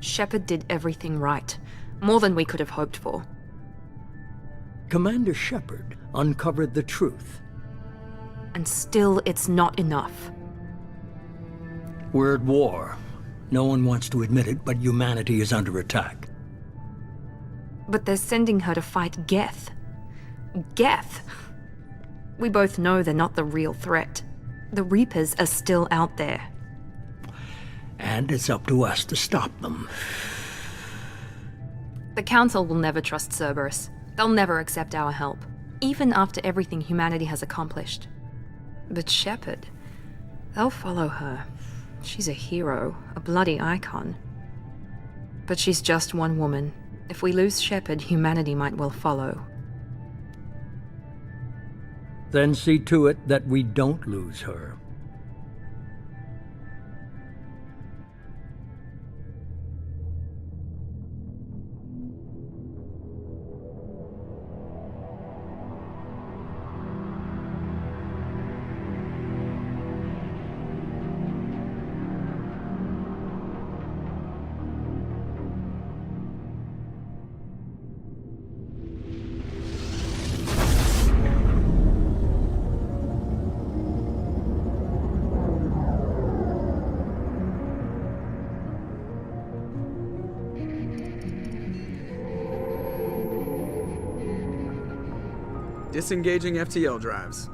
Shepard did everything right. More than we could have hoped for. Commander Shepard uncovered the truth. And still, it's not enough. We're at war. No one wants to admit it, but humanity is under attack. But they're sending her to fight Geth. Geth! We both know they're not the real threat. The Reapers are still out there. And it's up to us to stop them. The Council will never trust Cerberus. They'll never accept our help, even after everything humanity has accomplished. But Shepard, they'll follow her. She's a hero, a bloody icon. But she's just one woman. If we lose Shepard, humanity might well follow. Then see to it that we don't lose her. Disengaging FTL drives.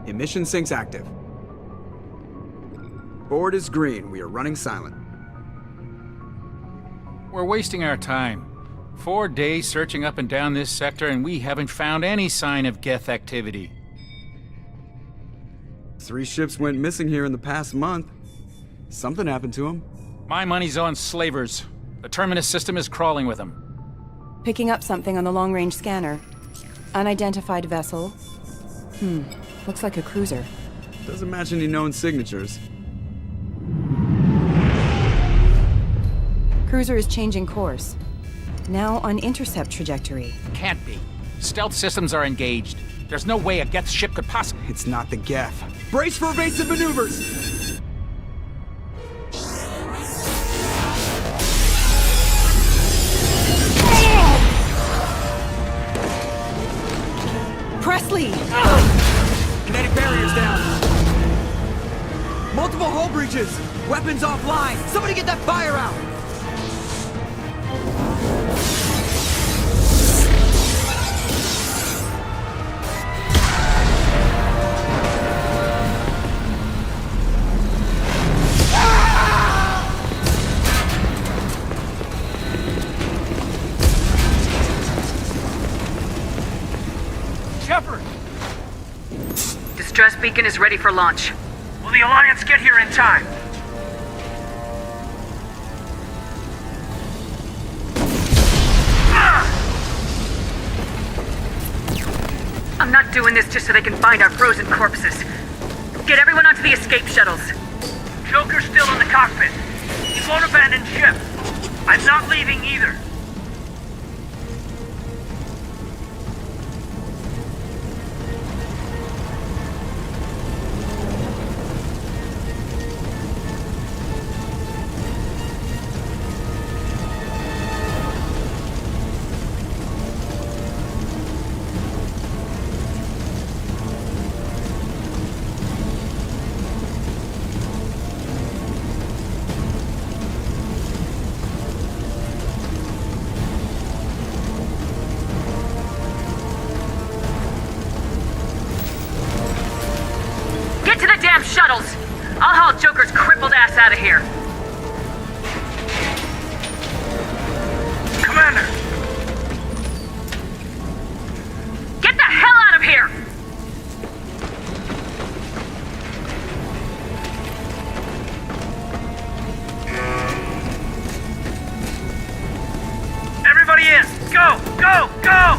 Emission sinks active. Board is green. We are running silent. We're wasting our time. 4 days searching up and down this sector, and we haven't found any sign of Geth activity. 3 ships went missing here in the past month. Something happened to them. My money's on slavers. The Terminus system is crawling with them. Picking up something on the long-range scanner. Unidentified vessel. Looks like a cruiser. Doesn't match any known signatures. Cruiser is changing course. Now on intercept trajectory. Can't be. Stealth systems are engaged. There's no way a Geth ship could possibly... It's not the Geth. Brace for evasive maneuvers! Presley! Kinetic barriers down. Multiple hull breaches. Weapons offline. Somebody get that fire out. Shepard! Distress beacon is ready for launch. Will the Alliance get here in time? I'm not doing this just so they can find our frozen corpses. Get everyone onto the escape shuttles. Joker's still in the cockpit. He won't abandon ship. I'm not leaving either. Get to the damn shuttles! I'll haul Joker's crippled ass out of here. Commander! Get the hell out of here! Everybody in! Go! Go! Go!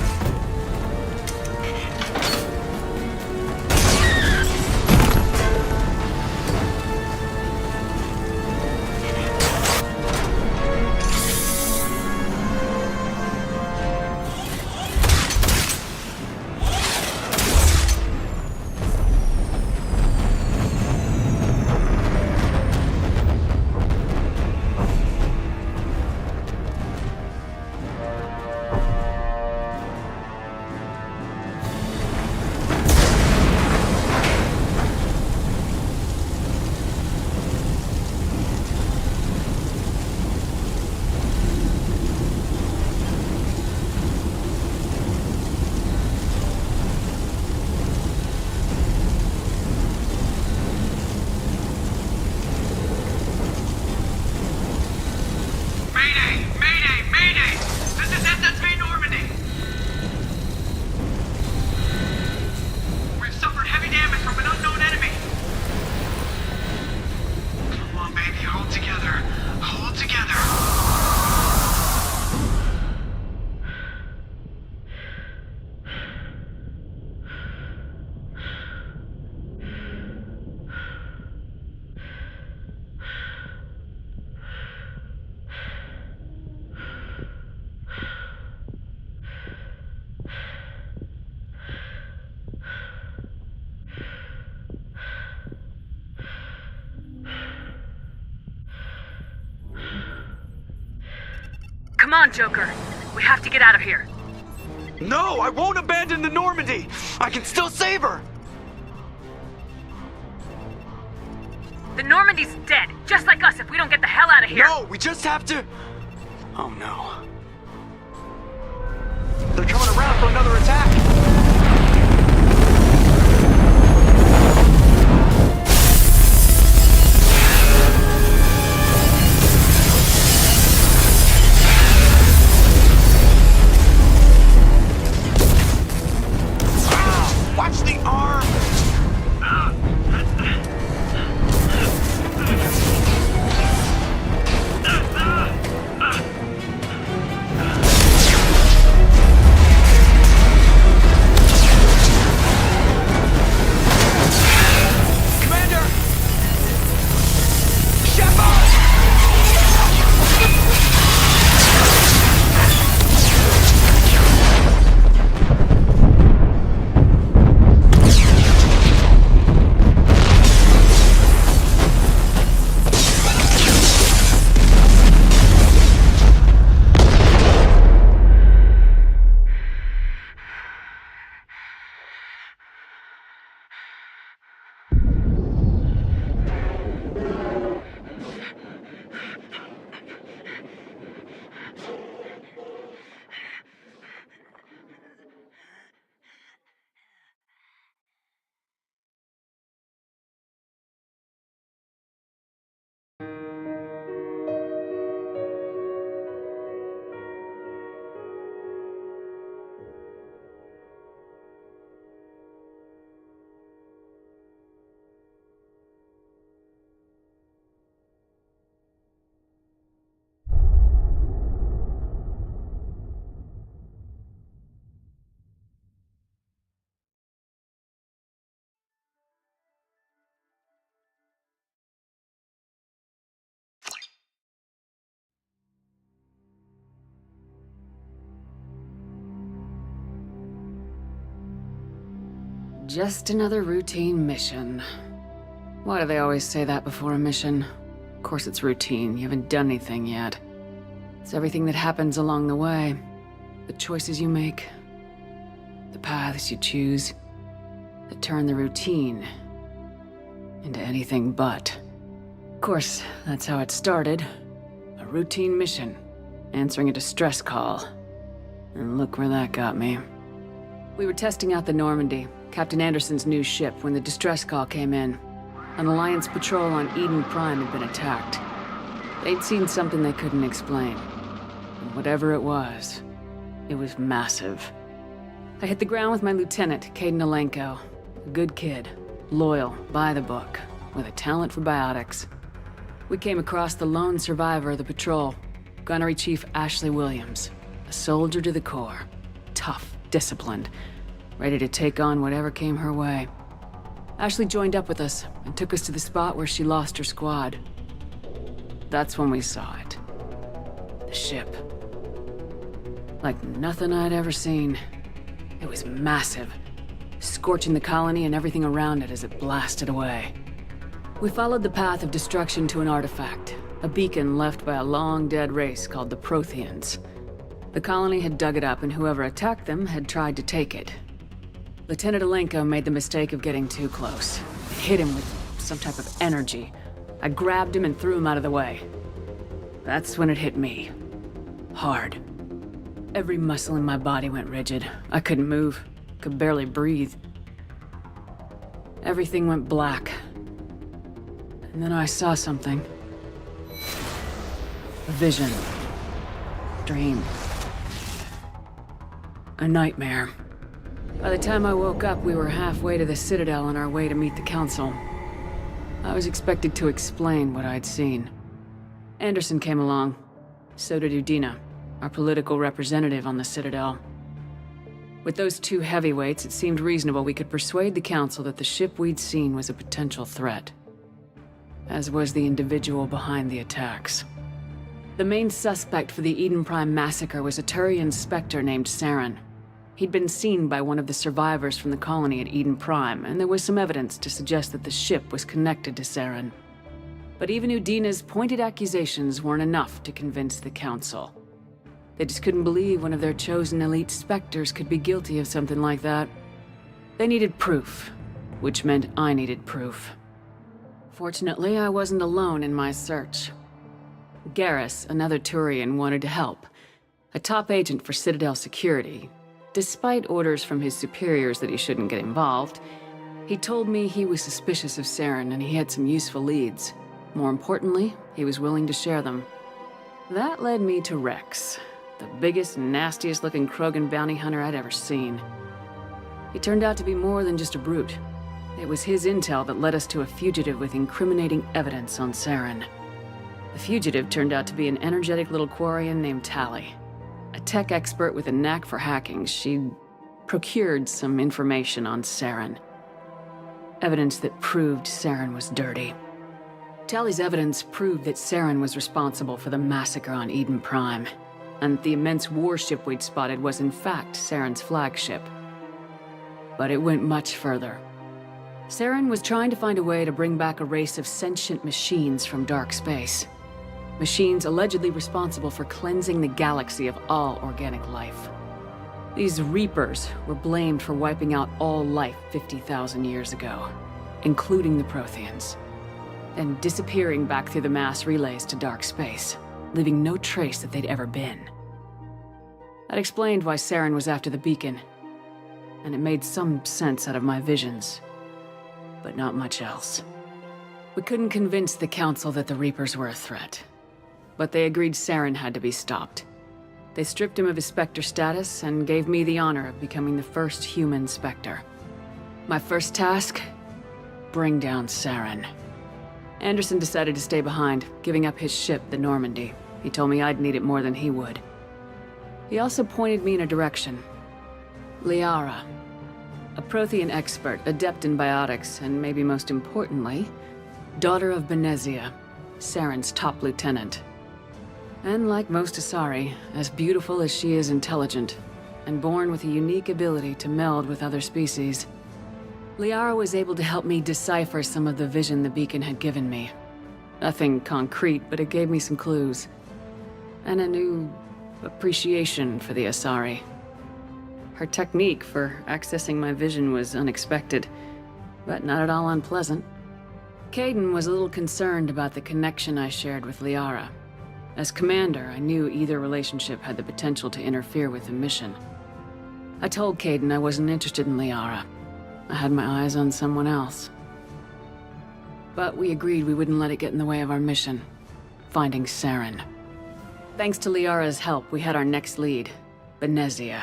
Come on, Joker. We have to get out of here. No, I won't abandon the Normandy! I can still save her! The Normandy's dead, just like us if we don't get the hell out of here. No, we just have to... Oh no. They're coming around for another attack! Watch the arm! Commander! Shepard! Just another routine mission. Why do they always say that before a mission? Of course it's routine, you haven't done anything yet. It's everything that happens along the way. The choices you make, the paths you choose, that turn the routine into anything but. Of course, that's how it started. A routine mission, answering a distress call. And look where that got me. We were testing out the Normandy, Captain Anderson's new ship, when the distress call came in. An Alliance patrol on Eden Prime had been attacked. They'd seen something they couldn't explain. And whatever it was massive. I hit the ground with my lieutenant, Caden Alenko. A good kid, loyal, by the book, with a talent for biotics. We came across the lone survivor of the patrol, Gunnery Chief Ashley Williams. A soldier to the core. Tough, disciplined, ready to take on whatever came her way. Ashley joined up with us and took us to the spot where she lost her squad. That's when we saw it. The ship. Like nothing I'd ever seen. It was massive, scorching the colony and everything around it as it blasted away. We followed the path of destruction to an artifact, a beacon left by a long-dead race called the Protheans. The colony had dug it up, and whoever attacked them had tried to take it. Lieutenant Alenko made the mistake of getting too close. It hit him with some type of energy. I grabbed him and threw him out of the way. That's when it hit me. Hard. Every muscle in my body went rigid. I couldn't move. Could barely breathe. Everything went black. And then I saw something. A vision. Dream. A nightmare. By the time I woke up, we were halfway to the Citadel on our way to meet the Council. I was expected to explain what I'd seen. Anderson came along. So did Udina, our political representative on the Citadel. With those two heavyweights, it seemed reasonable we could persuade the Council that the ship we'd seen was a potential threat. As was the individual behind the attacks. The main suspect for the Eden Prime massacre was a Turian Spectre named Saren. He'd been seen by one of the survivors from the colony at Eden Prime, and there was some evidence to suggest that the ship was connected to Saren. But even Udina's pointed accusations weren't enough to convince the Council. They just couldn't believe one of their chosen elite Spectres could be guilty of something like that. They needed proof, which meant I needed proof. Fortunately, I wasn't alone in my search. Garrus, another Turian, wanted to help. A top agent for Citadel Security. Despite orders from his superiors that he shouldn't get involved, he told me he was suspicious of Saren and he had some useful leads. More importantly, he was willing to share them. That led me to Rex, the biggest, nastiest looking Krogan bounty hunter I'd ever seen. He turned out to be more than just a brute. It was his intel that led us to a fugitive with incriminating evidence on Saren. The fugitive turned out to be an energetic little Quarian named Tali. A tech expert with a knack for hacking, she'd procured some information on Saren. Evidence that proved Saren was dirty. Tali's evidence proved that Saren was responsible for the massacre on Eden Prime, and the immense warship we'd spotted was in fact Saren's flagship. But it went much further. Saren was trying to find a way to bring back a race of sentient machines from dark space. Machines allegedly responsible for cleansing the galaxy of all organic life. These Reapers were blamed for wiping out all life 50,000 years ago, including the Protheans, and disappearing back through the mass relays to dark space, leaving no trace that they'd ever been. That explained why Saren was after the beacon, and it made some sense out of my visions, but not much else. We couldn't convince the Council that the Reapers were a threat, but they agreed Saren had to be stopped. They stripped him of his Spectre status and gave me the honor of becoming the first human Spectre. My first task? Bring down Saren. Anderson decided to stay behind, giving up his ship, the Normandy. He told me I'd need it more than he would. He also pointed me in a direction. Liara. A Prothean expert, adept in biotics, and maybe most importantly, daughter of Benezia, Saren's top lieutenant. And like most Asari, as beautiful as she is intelligent, and born with a unique ability to meld with other species. Liara was able to help me decipher some of the vision the beacon had given me. Nothing concrete, but it gave me some clues. And a new appreciation for the Asari. Her technique for accessing my vision was unexpected, but not at all unpleasant. Kaidan was a little concerned about the connection I shared with Liara. As commander, I knew either relationship had the potential to interfere with the mission. I told Kaidan I wasn't interested in Liara. I had my eyes on someone else. But we agreed we wouldn't let it get in the way of our mission, finding Saren. Thanks to Liara's help, we had our next lead, Benezia.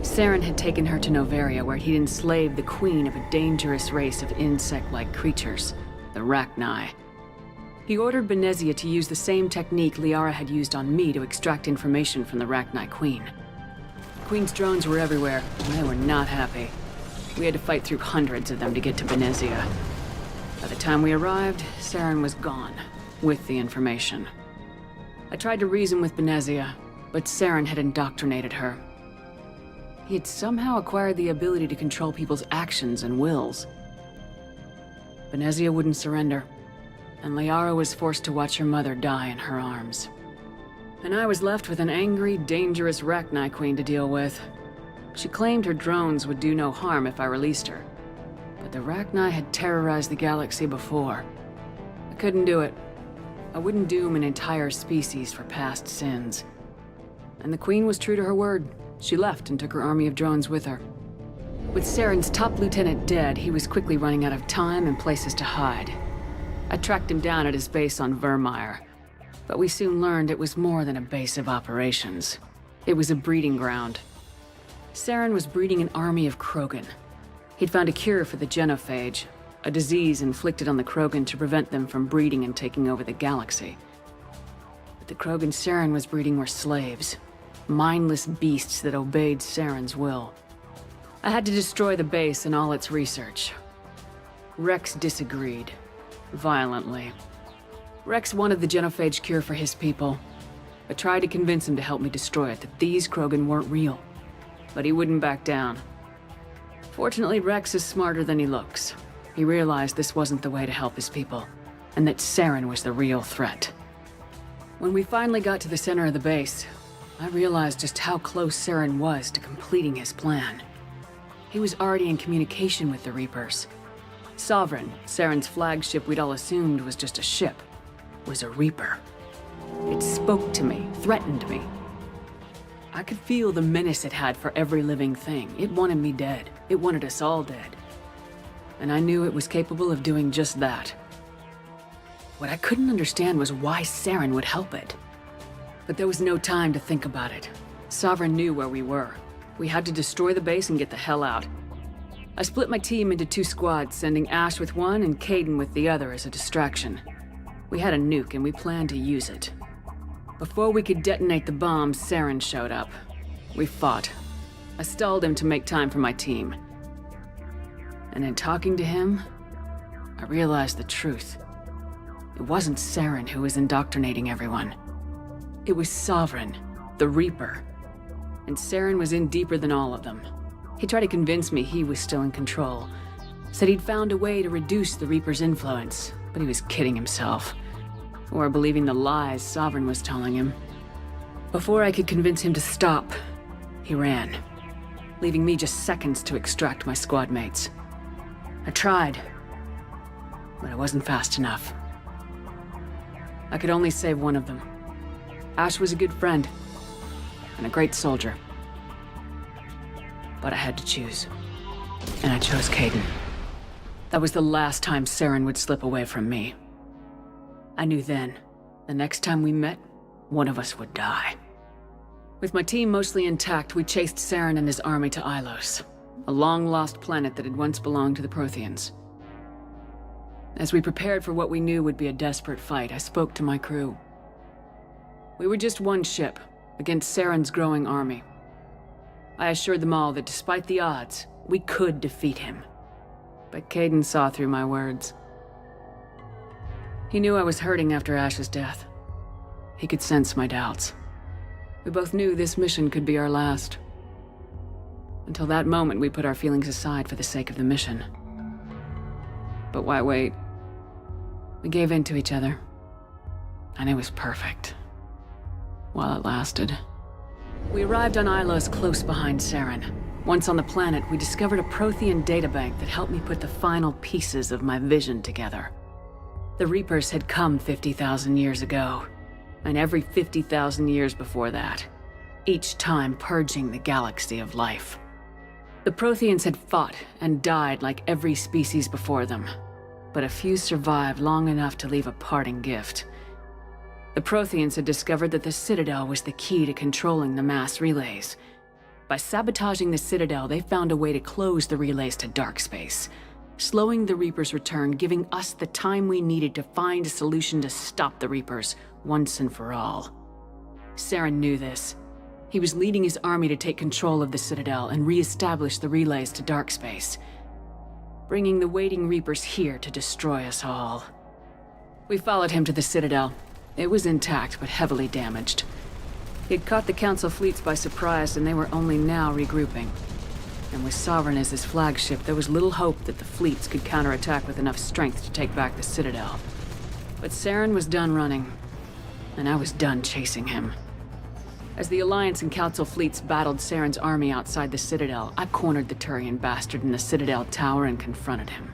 Saren had taken her to Noveria, where he'd enslaved the queen of a dangerous race of insect-like creatures, the Rachni. He ordered Benezia to use the same technique Liara had used on me to extract information from the Rachni Queen. The Queen's drones were everywhere, and they were not happy. We had to fight through hundreds of them to get to Benezia. By the time we arrived, Saren was gone, with the information. I tried to reason with Benezia, but Saren had indoctrinated her. He had somehow acquired the ability to control people's actions and wills. Benezia wouldn't surrender, and Liara was forced to watch her mother die in her arms. And I was left with an angry, dangerous Rachni Queen to deal with. She claimed her drones would do no harm if I released her. But the Rachni had terrorized the galaxy before. I couldn't do it. I wouldn't doom an entire species for past sins. And the Queen was true to her word. She left and took her army of drones with her. With Saren's top lieutenant dead, he was quickly running out of time and places to hide. I tracked him down at his base on Vermeer, but we soon learned it was more than a base of operations. It was a breeding ground. Saren was breeding an army of Krogan. He'd found a cure for the genophage, a disease inflicted on the Krogan to prevent them from breeding and taking over the galaxy. But the Krogan Saren was breeding were slaves, mindless beasts that obeyed Saren's will. I had to destroy the base and all its research. Rex disagreed. Violently. Rex wanted the genophage cure for his people. I tried to convince him to help me destroy it, that these Krogan weren't real. But he wouldn't back down. Fortunately, Rex is smarter than he looks. He realized this wasn't the way to help his people, and that Saren was the real threat. When we finally got to the center of the base, I realized just how close Saren was to completing his plan. He was already in communication with the Reapers. Sovereign, Saren's flagship we'd all assumed was just a ship, was a Reaper. It spoke to me, threatened me. I could feel the menace it had for every living thing. It wanted me dead. It wanted us all dead. And I knew it was capable of doing just that. What I couldn't understand was why Saren would help it. But there was no time to think about it. Sovereign knew where we were. We had to destroy the base and get the hell out. I split my team into 2 squads, sending Ash with one and Caden with the other as a distraction. We had a nuke and we planned to use it. Before we could detonate the bomb, Saren showed up. We fought. I stalled him to make time for my team. And in talking to him, I realized the truth. It wasn't Saren who was indoctrinating everyone. It was Sovereign, the Reaper. And Saren was in deeper than all of them. He tried to convince me he was still in control. Said he'd found a way to reduce the Reaper's influence, but he was kidding himself. Or believing the lies Sovereign was telling him. Before I could convince him to stop, he ran, leaving me just seconds to extract my squad mates. I tried, but I wasn't fast enough. I could only save one of them. Ash was a good friend, and a great soldier. But I had to choose, and I chose Caden. That was the last time Saren would slip away from me. I knew then, the next time we met, one of us would die. With my team mostly intact, we chased Saren and his army to Ilos, a long-lost planet that had once belonged to the Protheans. As we prepared for what we knew would be a desperate fight, I spoke to my crew. We were just one ship, against Saren's growing army. I assured them all that despite the odds, we could defeat him. But Caden saw through my words. He knew I was hurting after Ash's death. He could sense my doubts. We both knew this mission could be our last. Until that moment, we put our feelings aside for the sake of the mission. But why wait? We gave in to each other. And it was perfect. While it lasted. We arrived on Ilos close behind Saren. Once on the planet, we discovered a Prothean databank that helped me put the final pieces of my vision together. The Reapers had come 50,000 years ago, and every 50,000 years before that, each time purging the galaxy of life. The Protheans had fought and died like every species before them, but a few survived long enough to leave a parting gift. The Protheans had discovered that the Citadel was the key to controlling the mass relays. By sabotaging the Citadel, they found a way to close the relays to dark space, slowing the Reapers' return, giving us the time we needed to find a solution to stop the Reapers once and for all. Saren knew this. He was leading his army to take control of the Citadel and re-establish the relays to dark space, bringing the waiting Reapers here to destroy us all. We followed him to the Citadel. It was intact, but heavily damaged. He had caught the Council fleets by surprise, and they were only now regrouping. And with Sovereign as his flagship, there was little hope that the fleets could counterattack with enough strength to take back the Citadel. But Saren was done running, and I was done chasing him. As the Alliance and Council fleets battled Saren's army outside the Citadel, I cornered the Turian bastard in the Citadel tower and confronted him.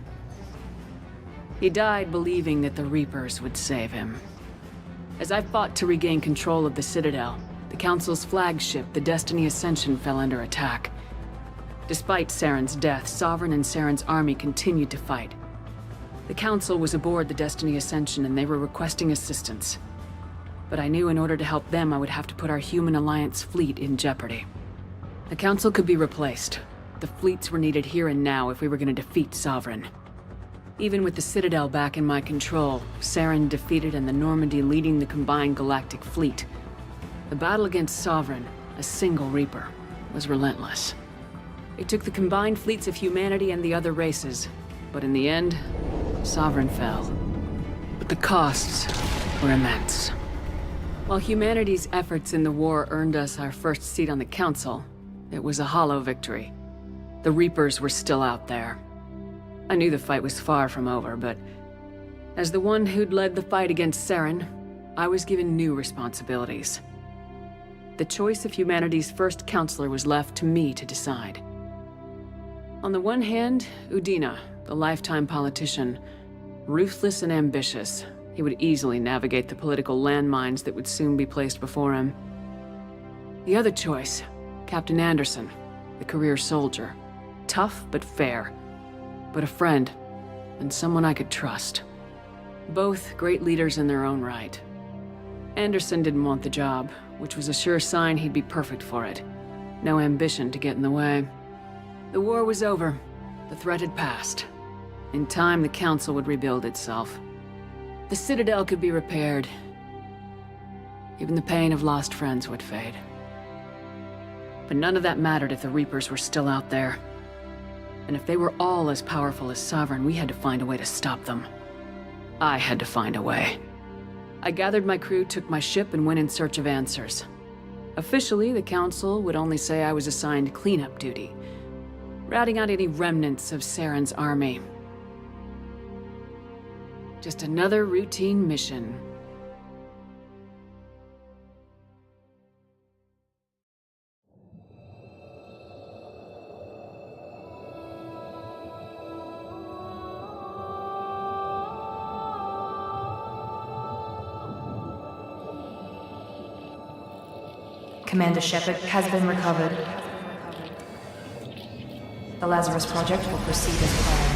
He died believing that the Reapers would save him. As I fought to regain control of the Citadel, the Council's flagship, the Destiny Ascension, fell under attack. Despite Saren's death, Sovereign and Saren's army continued to fight. The Council was aboard the Destiny Ascension and they were requesting assistance. But I knew in order to help them, I would have to put our Human Alliance fleet in jeopardy. The Council could be replaced. The fleets were needed here and now if we were going to defeat Sovereign. Even with the Citadel back in my control, Saren defeated and the Normandy leading the combined galactic fleet. The battle against Sovereign, a single Reaper, was relentless. It took the combined fleets of humanity and the other races, but in the end, Sovereign fell. But the costs were immense. While humanity's efforts in the war earned us our first seat on the Council, it was a hollow victory. The Reapers were still out there. I knew the fight was far from over, but as the one who'd led the fight against Saren, I was given new responsibilities. The choice of humanity's first counselor was left to me to decide. On the one hand, Udina, the lifetime politician. Ruthless and ambitious, he would easily navigate the political landmines that would soon be placed before him. The other choice, Captain Anderson, the career soldier. Tough but fair. But a friend, and someone I could trust. Both great leaders in their own right. Anderson didn't want the job, which was a sure sign he'd be perfect for it. No ambition to get in the way. The war was over. The threat had passed. In time, the Council would rebuild itself. The Citadel could be repaired. Even the pain of lost friends would fade. But none of that mattered if the Reapers were still out there. And if they were all as powerful as Sovereign, we had to find a way to stop them. I had to find a way. I gathered my crew, took my ship, and went in search of answers. Officially, the Council would only say I was assigned cleanup duty, routing out any remnants of Saren's army. Just another routine mission. Commander Shepard has been recovered. The Lazarus Project will proceed as planned.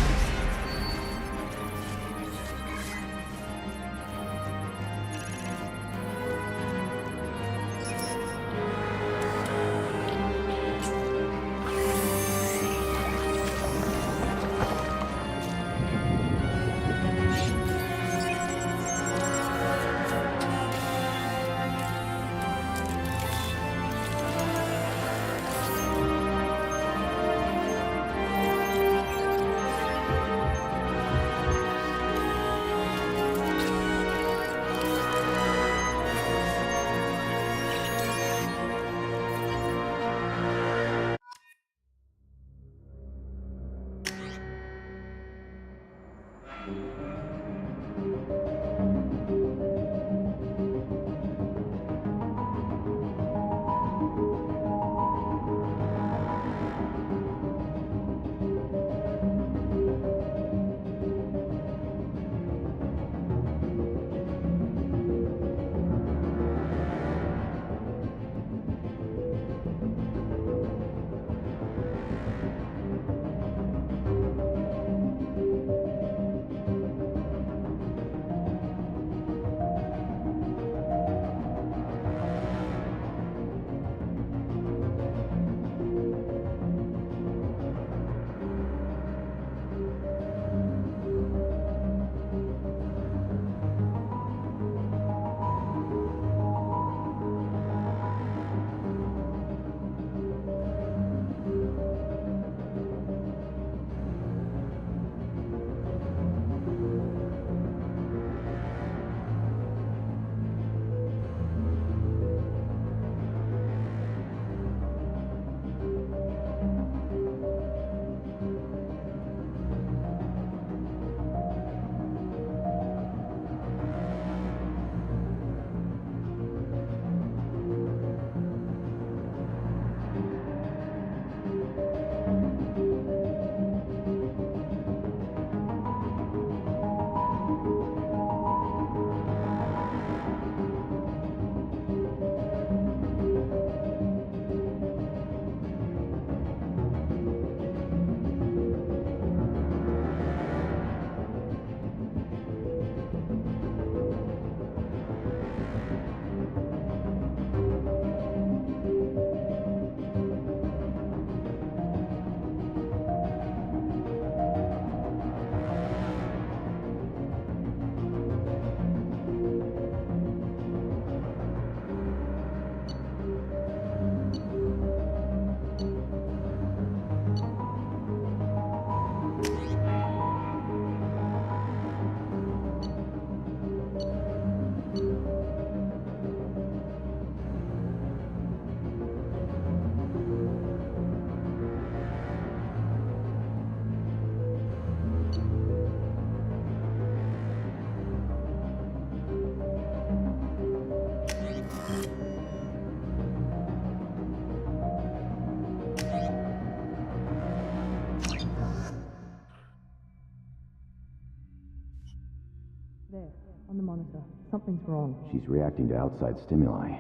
monitor. Something's wrong. She's reacting to outside stimuli,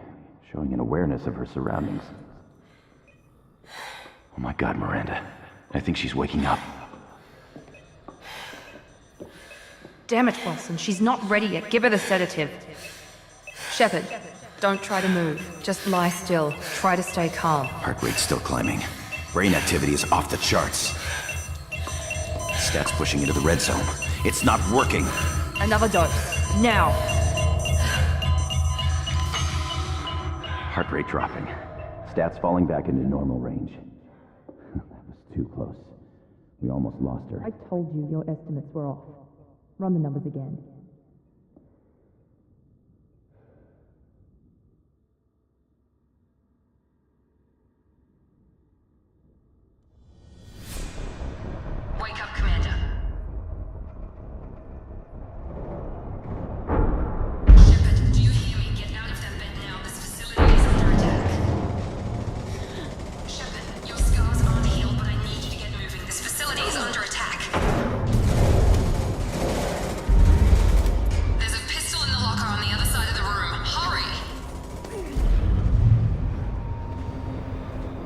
showing an awareness of her surroundings. Oh my god, Miranda. I think she's waking up. Damn it, Watson. She's not ready yet. Give her the sedative. Shepard, don't try to move. Just lie still. Try to stay calm. Heart rate's still climbing. Brain activity is off the charts. Stats pushing into the red zone. It's not working. Another dose. Now. Heart rate dropping. Stats falling back into normal range. That was too close. We almost lost her. I told you your estimates were off. Run the numbers again. Wake up, Commander. Shepard, do you hear me? Get out of that bed now. This facility is under attack. Shepard, your scars aren't healed, but I need you to get moving. This facility is under attack. There's a pistol in the locker on the other side of the room. Hurry!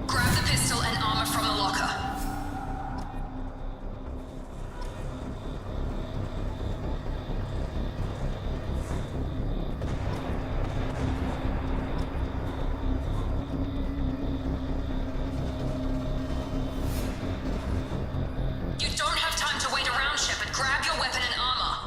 Grab the pistol and armor from the locker. You don't have time to wait around, Shepard. Grab your weapon and armor.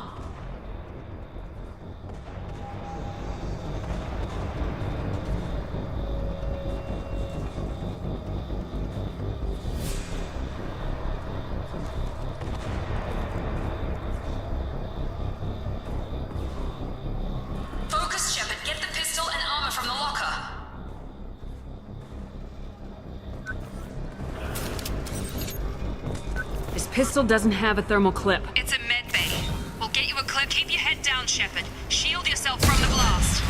Focus, Shepard. Get the pistol and armor from the locker. This pistol doesn't have a thermal clip. It's a med bay. We'll get you a clip. Keep your head down, Shepard. Shield yourself from the blast.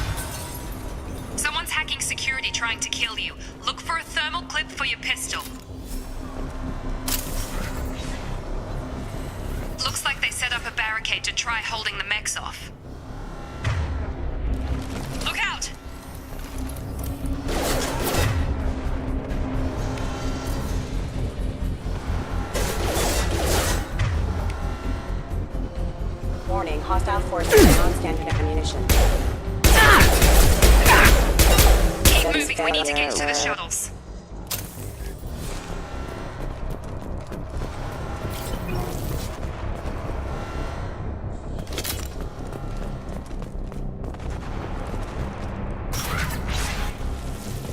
Someone's hacking security trying to kill you. Look for a thermal clip for your pistol. Looks like they set up a barricade to try holding the mechs off. Look out! Warning, hostile forces and non-standard ammunition. Keep moving. We need to get to the shuttles.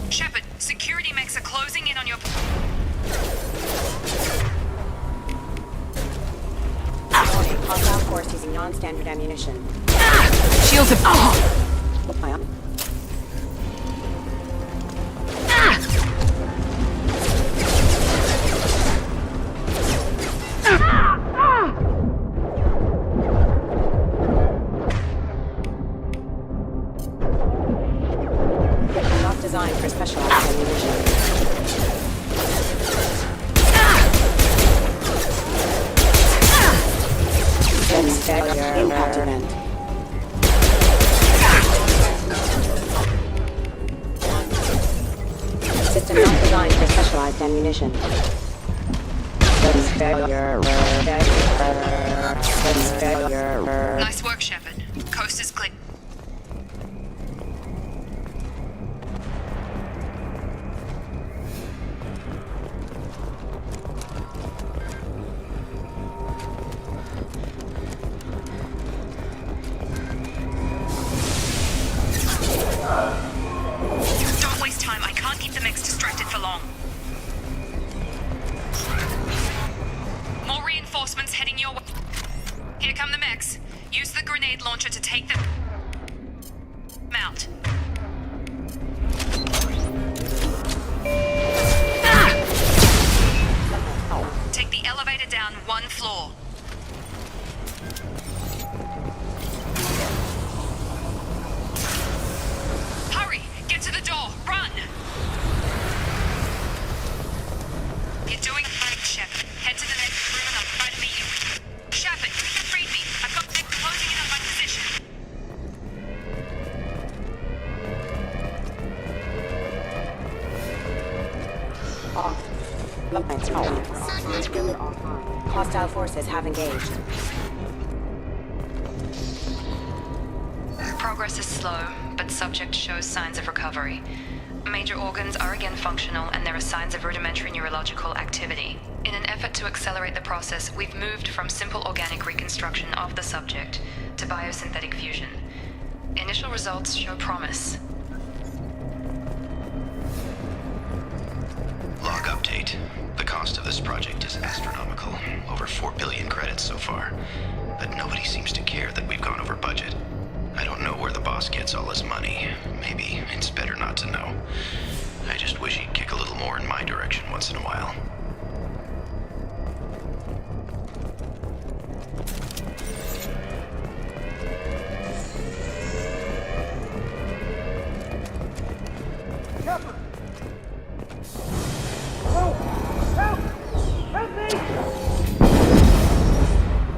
Shepard, security mechs are closing in on your... Warning, hostile force using non-standard ammunition. Shields have... Not designed for specialized ammunition. Impact event. System not designed for specialized ammunition. Nice work, Shepard. Coast is clear. Don't waste time. I can't keep the mechs distracted for long. More reinforcements heading your way. Here come the mechs. Use the grenade launcher to take them out. Take the elevator down one floor. Hurry! Get to the door! Run! You're doing fine, Shepard. Head to the next room and I'll try to meet you. Shepard, you can read me. I've got them closing in on my position. Hostile forces have engaged. Progress is slow, but subject shows signs of recovery. Major organs are again functional, and there are signs of rudimentary neurological activity. In an effort to accelerate the process, we've moved from simple organic reconstruction of the subject to biosynthetic fusion. Initial results show promise. Log update. The cost of this project is astronomical. Over 4 billion credits so far. But nobody seems to care that we've gone over budget. I don't know where the boss gets all his money. Maybe it's better not to know. I just wish he'd kick a little more in my direction once in a while.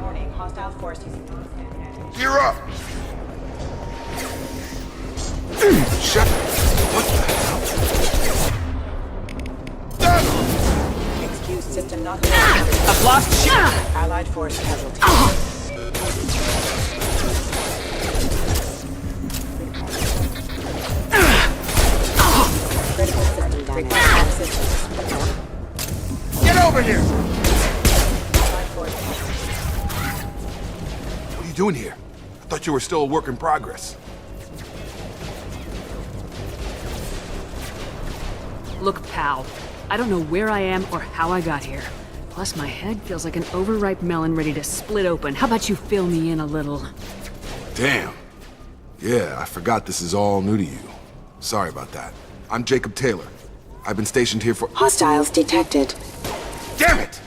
Warning, hostile forces. You're up! Shut. What the hell? Excuse system not. I've lost ship! Allied force casualty. Critical system damage. All systems. Get over here! Allied force casualty. What are you doing here? I thought you were still a work in progress. Look, pal. I don't know where I am or how I got here. Plus, my head feels like an overripe melon ready to split open. How about you fill me in a little? Damn. Yeah, I forgot this is all new to you. Sorry about that. I'm Jacob Taylor. I've been stationed here for— Hostiles detected. Damn it!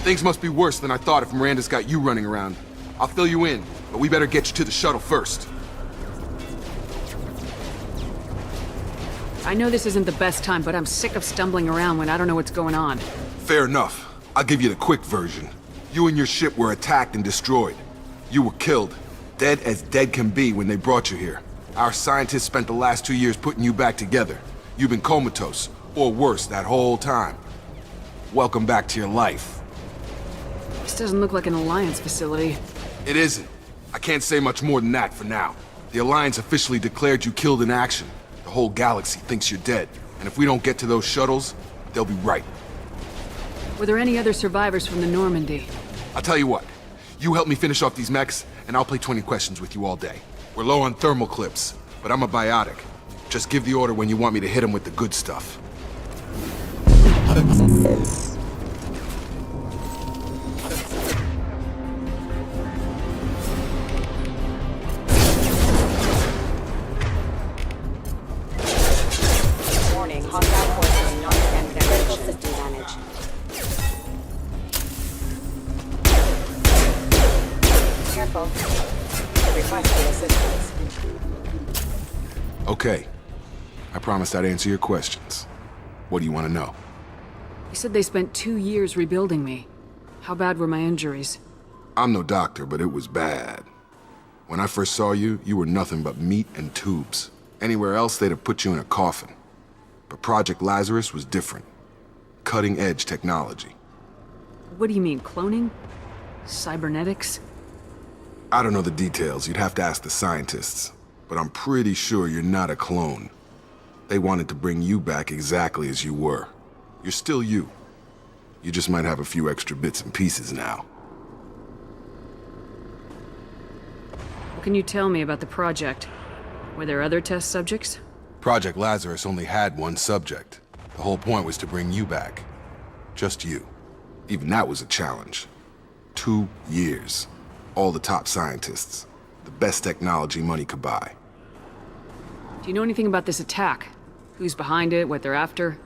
Things must be worse than I thought if Miranda's got you running around. I'll fill you in, but we better get you to the shuttle first. I know this isn't the best time, but I'm sick of stumbling around when I don't know what's going on. Fair enough. I'll give you the quick version. You and your ship were attacked and destroyed. You were killed. Dead as dead can be when they brought you here. Our scientists spent the last 2 years putting you back together. You've been comatose, or worse, that whole time. Welcome back to your life. This doesn't look like an Alliance facility. It isn't. I can't say much more than that for now. The Alliance officially declared you killed in action. The whole galaxy thinks you're dead. And if we don't get to those shuttles, they'll be right. Were there any other survivors from the Normandy? I'll tell you what. You help me finish off these mechs, and I'll play 20 questions with you all day. We're low on thermal clips, but I'm a biotic. Just give the order when you want me to hit them with the good stuff. Warning, hostile forces non-standard critical system damage. Careful. Request for assistance. Okay. I promised I'd answer your questions. What do you want to know? You said they spent 2 years rebuilding me. How bad were my injuries? I'm no doctor, but it was bad. When I first saw you, you were nothing but meat and tubes. Anywhere else, they'd have put you in a coffin. But Project Lazarus was different. Cutting-edge technology. What do you mean, cloning? Cybernetics? I don't know the details. You'd have to ask the scientists. But I'm pretty sure you're not a clone. They wanted to bring you back exactly as you were. You're still you. You just might have a few extra bits and pieces now. What can you tell me about the project? Were there other test subjects? Project Lazarus only had one subject. The whole point was to bring you back. Just you. Even that was a challenge. 2 years. All the top scientists. The best technology money could buy. Do you know anything about this attack? Who's behind it, what they're after?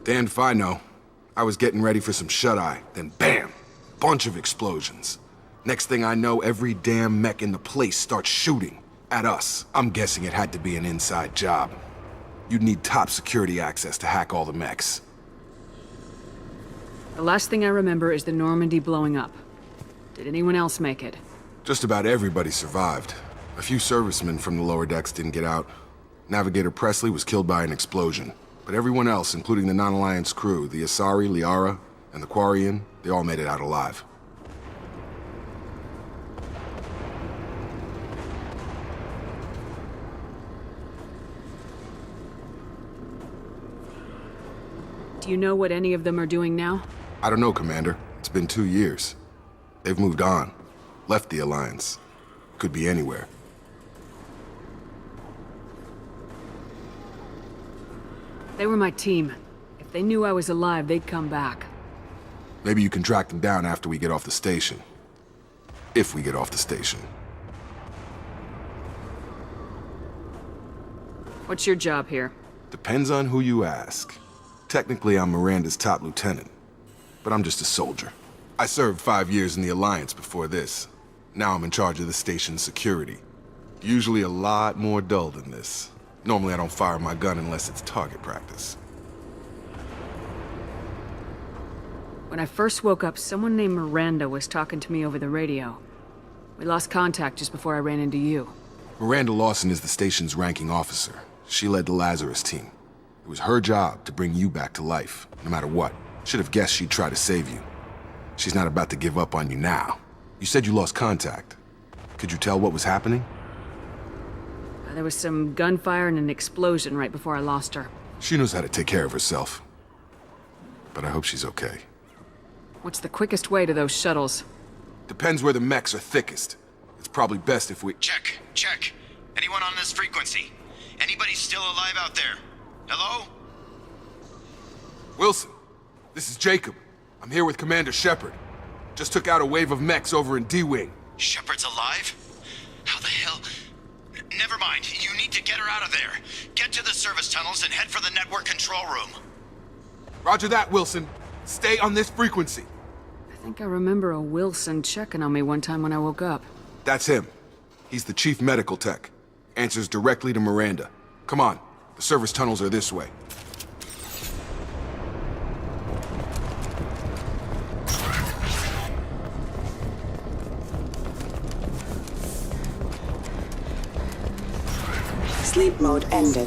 Damned if I know. I was getting ready for some shut-eye, then bam! Bunch of explosions. Next thing I know, every damn mech in the place starts shooting. At us. I'm guessing it had to be an inside job. You'd need top security access to hack all the mechs. The last thing I remember is the Normandy blowing up. Did anyone else make it? Just about everybody survived. A few servicemen from the lower decks didn't get out. Navigator Presley was killed by an explosion. But everyone else, including the non-Alliance crew, the Asari, Liara, and the Quarian, they all made it out alive. Do you know what any of them are doing now? I don't know, Commander. It's been 2 years. They've moved on. Left the Alliance. Could be anywhere. They were my team. If they knew I was alive, they'd come back. Maybe you can track them down after we get off the station. If we get off the station. What's your job here? Depends on who you ask. Technically, I'm Miranda's top lieutenant, but I'm just a soldier. I served 5 years in the Alliance before this. Now I'm in charge of the station's security. Usually a lot more dull than this. Normally I don't fire my gun unless it's target practice. When I first woke up, someone named Miranda was talking to me over the radio. We lost contact just before I ran into you. Miranda Lawson is the station's ranking officer. She led the Lazarus team. It was her job to bring you back to life, no matter what. Should have guessed she'd try to save you. She's not about to give up on you now. You said you lost contact. Could you tell what was happening? There was some gunfire and an explosion right before I lost her. She knows how to take care of herself. But I hope she's okay. What's the quickest way to those shuttles? Depends where the mechs are thickest. It's probably best if we... Check. Anyone on this frequency? Anybody still alive out there? Hello? Wilson, this is Jacob. I'm here with Commander Shepard. Just took out a wave of mechs over in D-Wing. Shepard's alive? How the hell? Never mind. You need to get her out of there. Get to the service tunnels and head for the network control room. Roger that, Wilson. Stay on this frequency. I think I remember a Wilson checking on me one time when I woke up. That's him. He's the chief medical tech. Answers directly to Miranda. Come on. The service tunnels are this way. Sleep mode ended.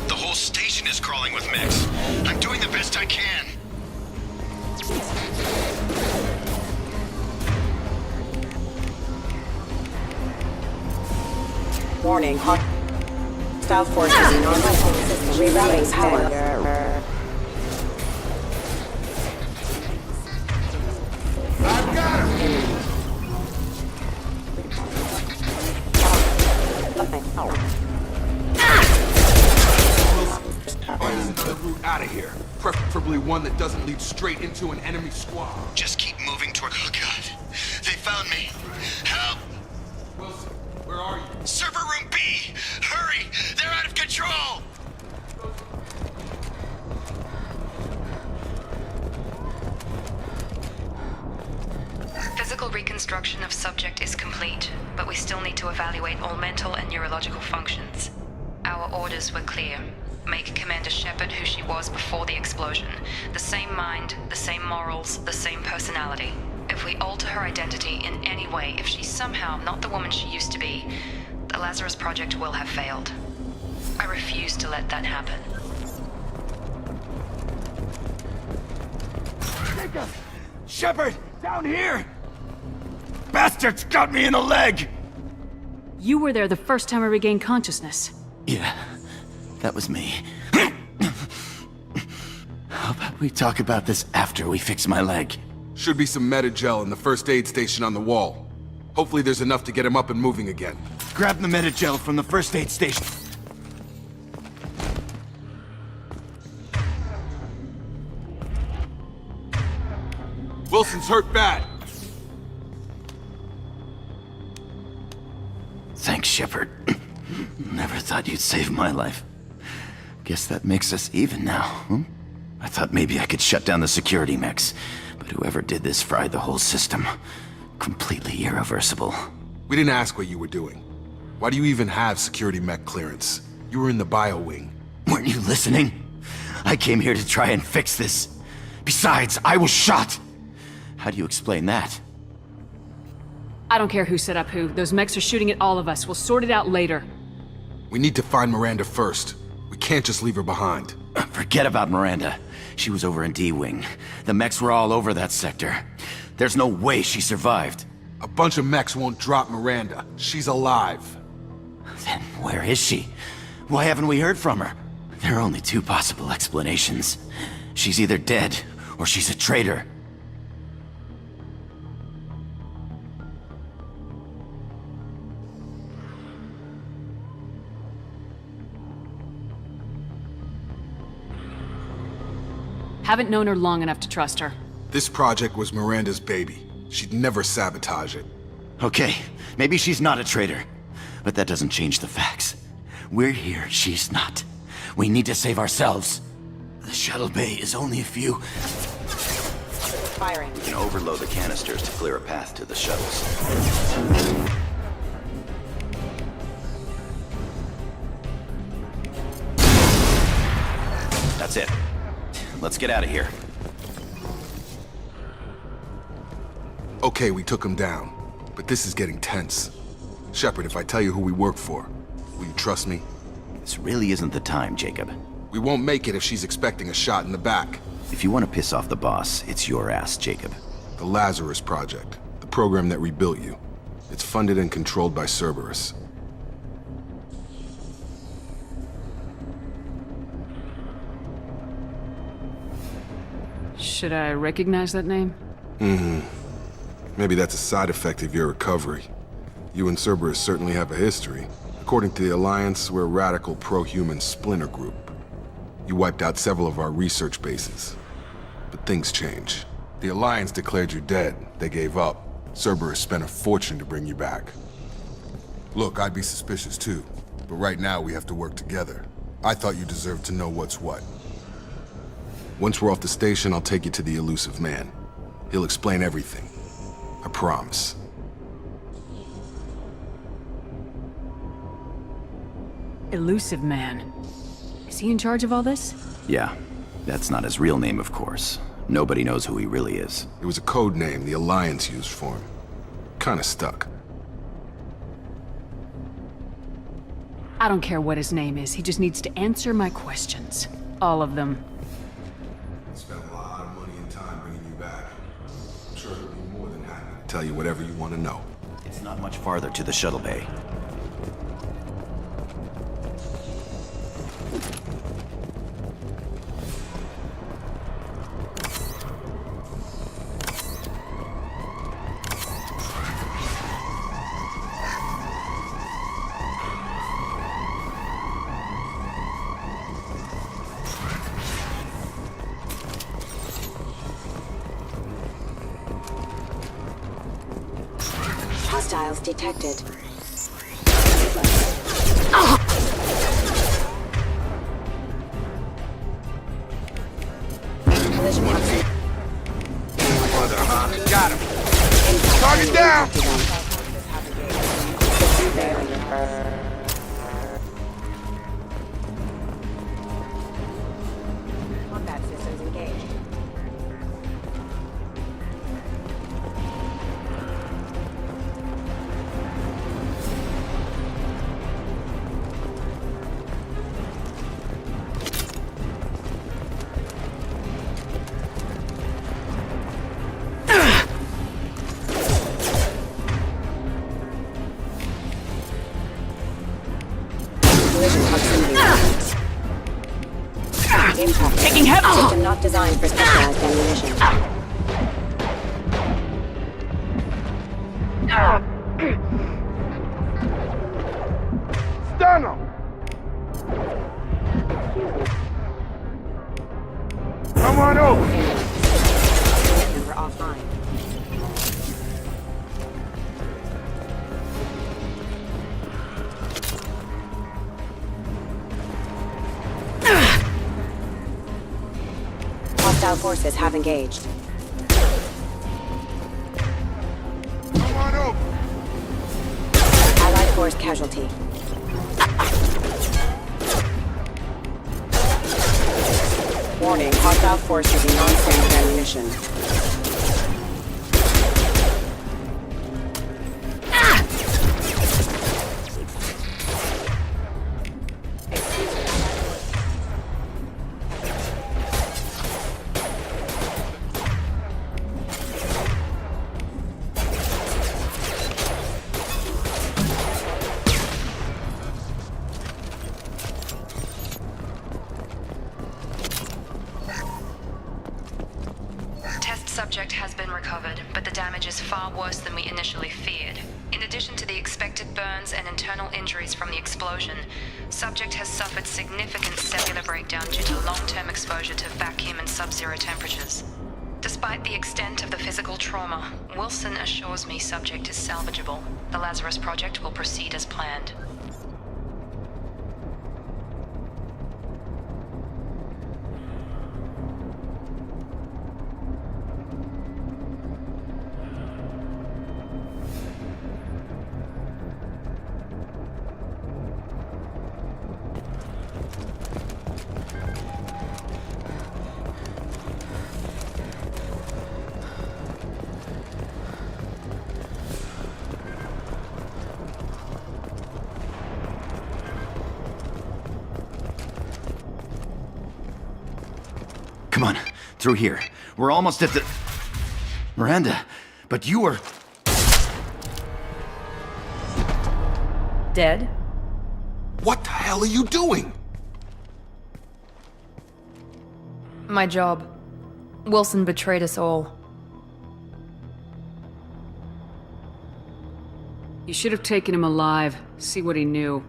The whole station is crawling with mechs. I'm doing the best I can. Warning, hostile forces in normal system. Rerouting power. I've got him! Find another route out of here. Preferably one that doesn't lead straight into an enemy squad. Just keep moving toward... Oh, God. They found me. Help! Wilson, where are you? Server room B! Hurry! They're out of control! Physical reconstruction of subject is complete, but we still need to evaluate all mental and neurological functions. Our orders were clear. Make Commander Shepard who she was before the explosion. The same mind, the same morals, the same personality. If we alter her identity in any way, if she's somehow not the woman she used to be, the Lazarus Project will have failed. I refuse to let that happen. Jacob! Shepard! Down here! Bastards got me in the leg! You were there the first time I regained consciousness. Yeah, that was me. How about we talk about this after we fix my leg? Should be some Metagel in the first aid station on the wall. Hopefully there's enough to get him up and moving again. Grab the Metagel from the first aid station. Wilson's hurt bad. Thanks, Shepard. Never thought you'd save my life. Guess that makes us even now, huh? I thought maybe I could shut down the security mechs, but whoever did this fried the whole system. Completely irreversible. We didn't ask what you were doing. Why do you even have security mech clearance? You were in the bio wing. Weren't you listening? I came here to try and fix this. Besides, I was shot! How do you explain that? I don't care who set up who. Those mechs are shooting at all of us. We'll sort it out later. We need to find Miranda first. We can't just leave her behind. Forget about Miranda. She was over in D-Wing. The mechs were all over that sector. There's no way she survived. A bunch of mechs won't drop Miranda. She's alive. Then where is she? Why haven't we heard from her? There are only two possible explanations. She's either dead, or she's a traitor. Haven't known her long enough to trust her. This project was Miranda's baby. She'd never sabotage it. Okay, maybe she's not a traitor. But that doesn't change the facts. We're here, she's not. We need to save ourselves. The shuttle bay is only a few... Firing. You can overload the canisters to clear a path to the shuttles. That's it. Let's get out of here. Okay, we took him down. But this is getting tense. Shepard, if I tell you who we work for, will you trust me? This really isn't the time, Jacob. We won't make it if she's expecting a shot in the back. If you want to piss off the boss, it's your ass, Jacob. The Lazarus Project. The program that rebuilt you. It's funded and controlled by Cerberus. Should I recognize that name? Maybe that's a side effect of your recovery. You and Cerberus certainly have a history. According to the Alliance, we're a radical pro-human splinter group. You wiped out several of our research bases. But things change. The Alliance declared you dead. They gave up. Cerberus spent a fortune to bring you back. Look, I'd be suspicious too. But right now we have to work together. I thought you deserved to know what's what. Once we're off the station, I'll take you to the elusive man. He'll explain everything. I promise. Elusive Man. Is he in charge of all this? Yeah. That's not his real name, of course. Nobody knows who he really is. It was a code name the Alliance used for him. Kinda stuck. I don't care what his name is. He just needs to answer my questions. All of them. Spent a lot of money and time bringing you back. I'm sure he'll be more than happy to tell you whatever you want to know. It's not much farther to the shuttle bay. Hostiles detected. Collision proximity. Got him. Target down! Combat systems engaged. Impact. Taking heavy! System not designed for specialized ammunition. Stun him! Come on over! Number offline. Hostile forces have engaged. Come on over! Allied force casualty. Warning, hostile force using non-standard ammunition. Subject has been recovered, but the damage is far worse than we initially feared. In addition to the expected burns and internal injuries from the explosion, Subject has suffered significant cellular breakdown due to long-term exposure to vacuum and sub-zero temperatures. Despite the extent of the physical trauma, Wilson assures me Subject is salvageable. The Lazarus Project will proceed as planned. Come on, through here. We're almost at the... Miranda, but you were... Dead? What the hell are you doing? My job. Wilson betrayed us all. You should have taken him alive, see what he knew.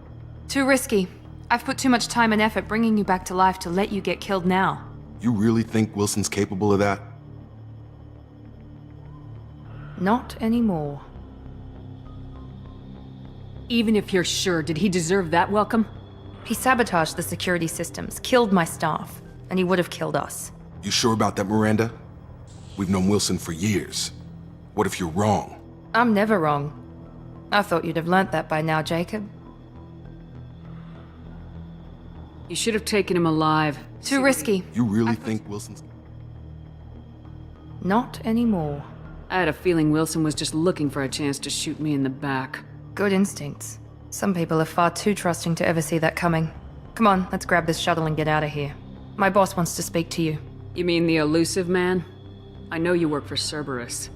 Too risky. I've put too much time and effort bringing you back to life to let you get killed now. You really think Wilson's capable of that? Not anymore. Even if you're sure, did he deserve that welcome? He sabotaged the security systems, killed my staff, and he would have killed us. You sure about that, Miranda? We've known Wilson for years. What if you're wrong? I'm never wrong. I thought you'd have learnt that by now, Jacob. You should have taken him alive. Too risky. You really think Wilson's... Not anymore. I had a feeling Wilson was just looking for a chance to shoot me in the back. Good instincts. Some people are far too trusting to ever see that coming. Come on, let's grab this shuttle and get out of here. My boss wants to speak to you. You mean the elusive man? I know you work for Cerberus.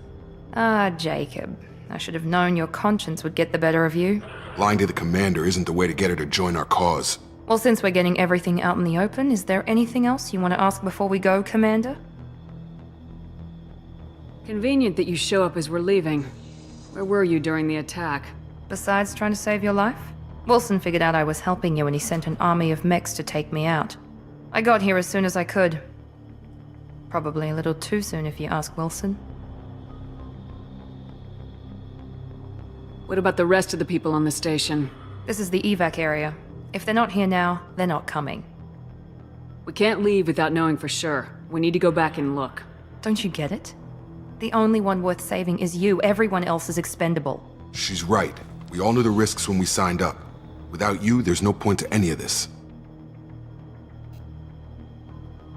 Ah, Jacob. I should have known your conscience would get the better of you. Lying to the commander isn't the way to get her to join our cause. Well, since we're getting everything out in the open, is there anything else you want to ask before we go, Commander? Convenient that you show up as we're leaving. Where were you during the attack? Besides trying to save your life? Wilson figured out I was helping you and he sent an army of mechs to take me out. I got here as soon as I could. Probably a little too soon if you ask Wilson. What about the rest of the people on the station? This is the evac area. If they're not here now, they're not coming. We can't leave without knowing for sure. We need to go back and look. Don't you get it? The only one worth saving is you. Everyone else is expendable. She's right. We all knew the risks when we signed up. Without you, there's no point to any of this.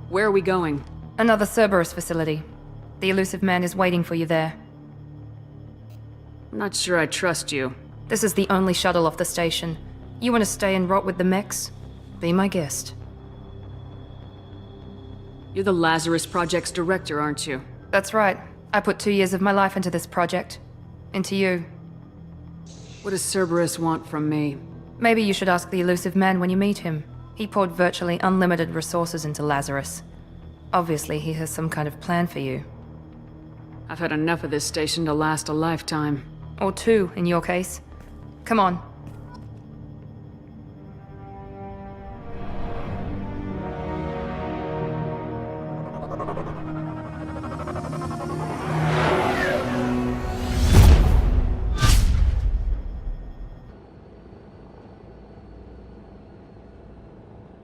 Where are we going? Another Cerberus facility. The elusive man is waiting for you there. I'm not sure I trust you. This is the only shuttle off the station. You want to stay and rot with the mechs? Be my guest. You're the Lazarus Project's director, aren't you? That's right. I put 2 years of my life into this project. Into you. What does Cerberus want from me? Maybe you should ask the elusive man when you meet him. He poured virtually unlimited resources into Lazarus. Obviously, he has some kind of plan for you. I've had enough of this station to last a lifetime. Or 2, in your case. Come on.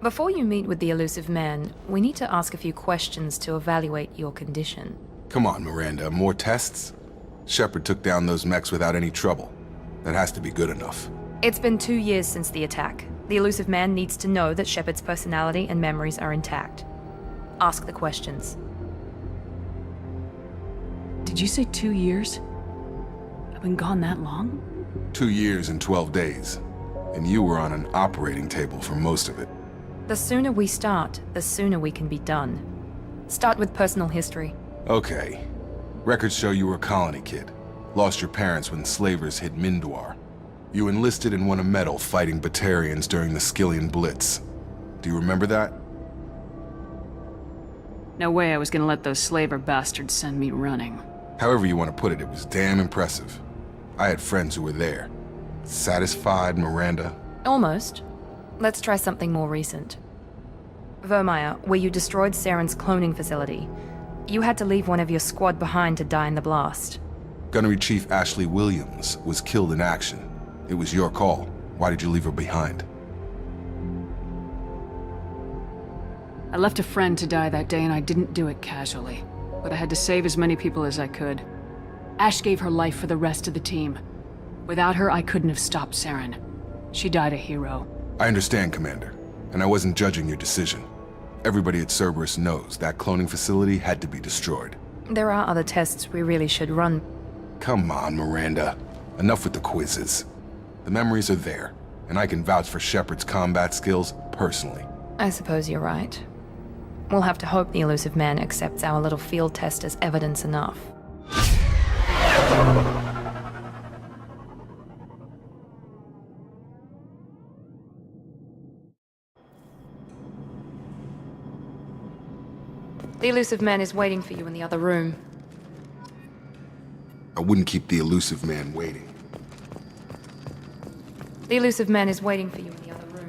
Before you meet with the elusive man, we need to ask a few questions to evaluate your condition. Come on, Miranda, more tests? Shepard took down those mechs without any trouble. That has to be good enough. It's been 2 years since the attack. The elusive man needs to know that Shepard's personality and memories are intact. Ask the questions. Did you say 2 years? I've been gone that long? 2 years and 12 days. And you were on an operating table for most of it. The sooner we start, the sooner we can be done. Start with personal history. Okay. Records show you were a colony kid. Lost your parents when slavers hid Mindwar. You enlisted and won a medal fighting Batarians during the Skillian Blitz. Do you remember that? No way I was gonna let those slaver bastards send me running. However you want to put it, it was damn impressive. I had friends who were there. Satisfied, Miranda? Almost. Let's try something more recent. Vermeer, where you destroyed Saren's cloning facility. You had to leave one of your squad behind to die in the blast. Gunnery Chief Ashley Williams was killed in action. It was your call. Why did you leave her behind? I left a friend to die that day and I didn't do it casually. But I had to save as many people as I could. Ash gave her life for the rest of the team. Without her, I couldn't have stopped Saren. She died a hero. I understand, Commander. And I wasn't judging your decision. Everybody at Cerberus knows that cloning facility had to be destroyed. There are other tests we really should run. Come on, Miranda. Enough with the quizzes. The memories are there, and I can vouch for Shepard's combat skills personally. I suppose you're right. We'll have to hope the elusive man accepts our little field test as evidence enough. The elusive man is waiting for you in the other room. I wouldn't keep the elusive man waiting. The elusive man is waiting for you in the other room.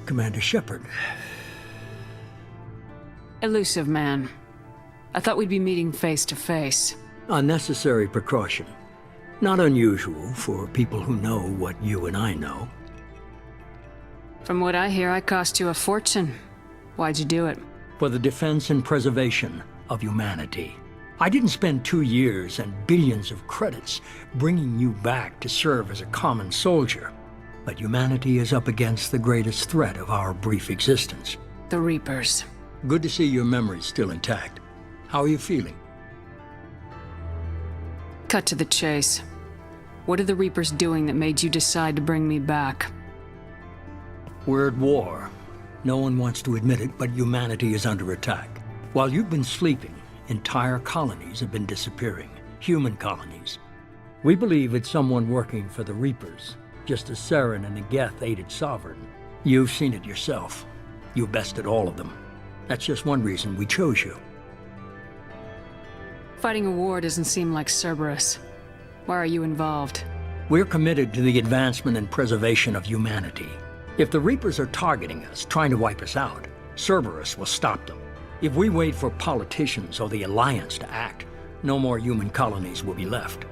Commander Shepard. Elusive man. I thought we'd be meeting face to face. Unnecessary precaution. Not unusual for people who know what you and I know. From what I hear, I cost you a fortune. Why'd you do it? For the defense and preservation of humanity. I didn't spend 2 years and billions of credits bringing you back to serve as a common soldier. But humanity is up against the greatest threat of our brief existence. The Reapers. Good to see your memory's still intact. How are you feeling? Cut to the chase. What are the Reapers doing that made you decide to bring me back? We're at war. No one wants to admit it, but humanity is under attack. While you've been sleeping, entire colonies have been disappearing. Human colonies. We believe it's someone working for the Reapers, just as Saren and Negeth aided Sovereign. You've seen it yourself. You bested all of them. That's just one reason we chose you. Fighting a war doesn't seem like Cerberus. Why are you involved? We're committed to the advancement and preservation of humanity. If the Reapers are targeting us, trying to wipe us out, Cerberus will stop them. If we wait for politicians or the Alliance to act, no more human colonies will be left.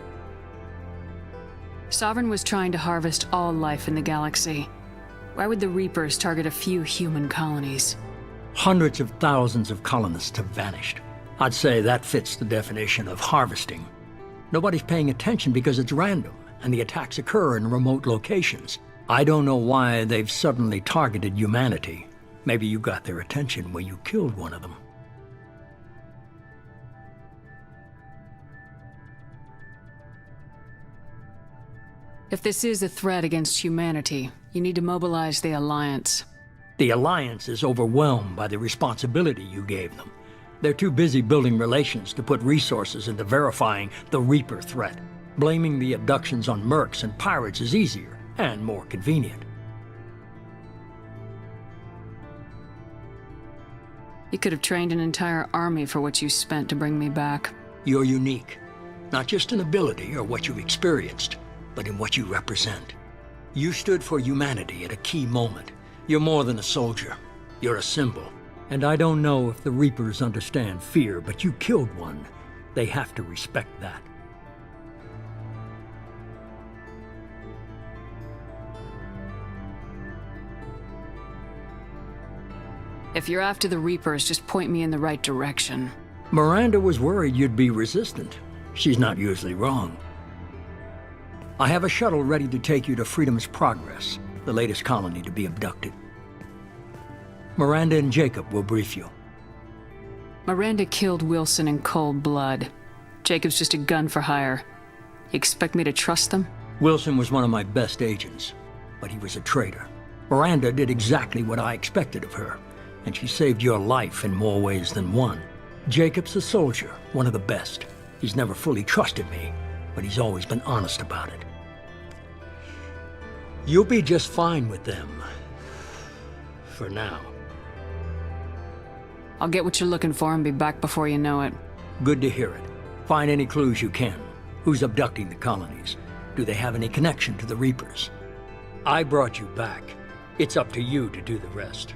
Sovereign was trying to harvest all life in the galaxy. Why would the Reapers target a few human colonies? Hundreds of thousands of colonists have vanished. I'd say that fits the definition of harvesting. Nobody's paying attention because it's random, and the attacks occur in remote locations. I don't know why they've suddenly targeted humanity. Maybe you got their attention when you killed one of them. If this is a threat against humanity, you need to mobilize the Alliance. The Alliance is overwhelmed by the responsibility you gave them. They're too busy building relations to put resources into verifying the Reaper threat. Blaming the abductions on mercs and pirates is easier and more convenient. You could have trained an entire army for what you spent to bring me back. You're unique, not just in ability or what you've experienced, but in what you represent. You stood for humanity at a key moment. You're more than a soldier. You're a symbol. And I don't know if the Reapers understand fear, but you killed one. They have to respect that. If you're after the Reapers, just point me in the right direction. Miranda was worried you'd be resistant. She's not usually wrong. I have a shuttle ready to take you to Freedom's Progress, the latest colony to be abducted. Miranda and Jacob will brief you. Miranda killed Wilson in cold blood. Jacob's just a gun for hire. You expect me to trust them? Wilson was one of my best agents, but he was a traitor. Miranda did exactly what I expected of her, and she saved your life in more ways than one. Jacob's a soldier, one of the best. He's never fully trusted me, but he's always been honest about it. You'll be just fine with them. For now. I'll get what you're looking for and be back before you know it. Good to hear it. Find any clues you can. Who's abducting the colonies? Do they have any connection to the Reapers? I brought you back. It's up to you to do the rest.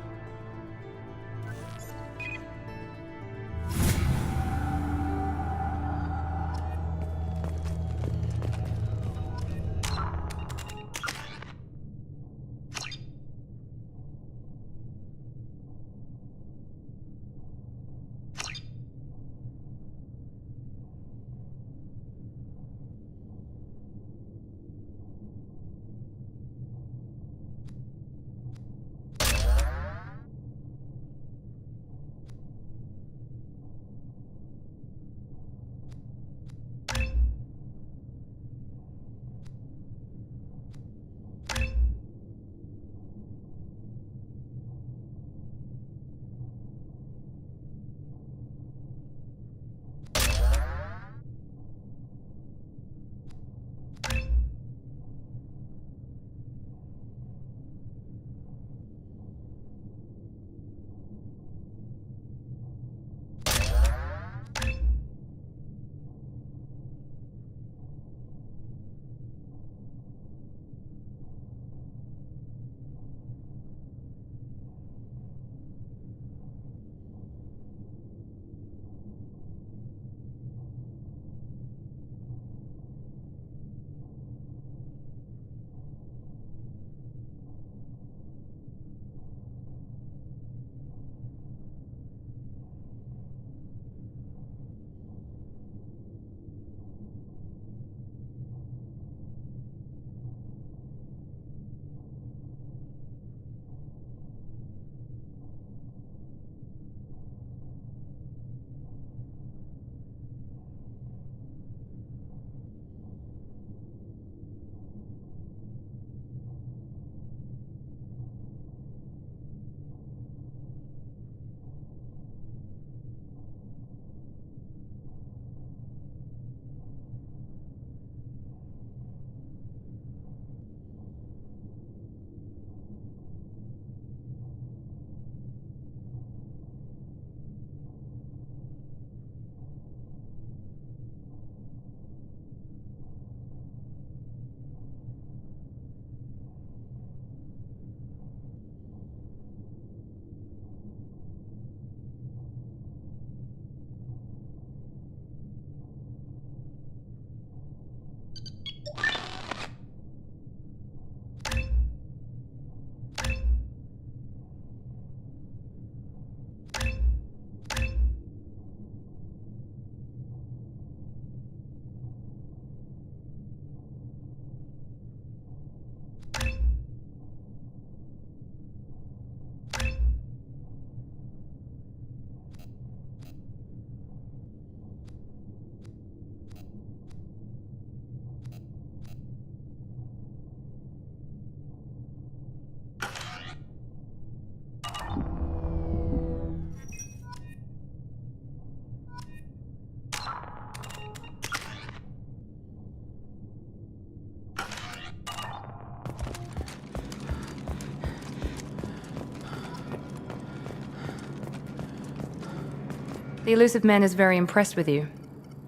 The elusive man is very impressed with you.